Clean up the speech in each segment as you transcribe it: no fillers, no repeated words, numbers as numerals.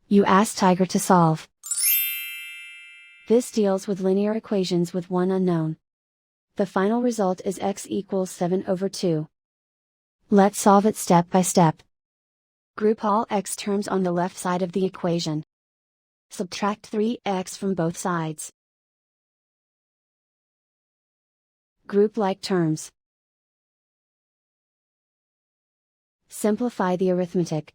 You ask Tiger to solve. This deals with linear equations with one unknown. The final result is x equals 7/2. Let's solve it step by step. Group all x terms on the left side of the equation. Subtract 3x from both sides. Group like terms. Simplify the arithmetic.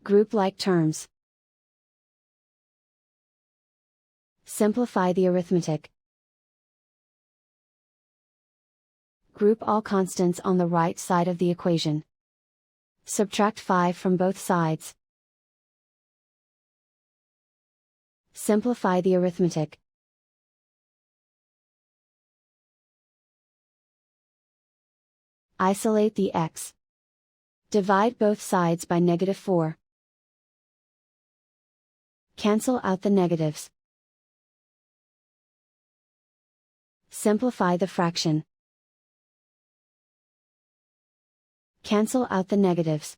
Group like terms. Simplify the arithmetic. Group all constants on the right side of the equation. Subtract 5 from both sides. Simplify the arithmetic. Isolate the x. Divide both sides by -4. Cancel out the negatives. Simplify the fraction. Cancel out the negatives.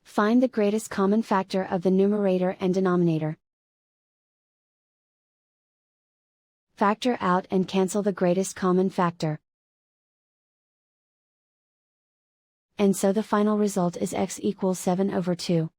Find the greatest common factor of the numerator and denominator. Factor out and cancel the greatest common factor. And so the final result is x equals 7/2.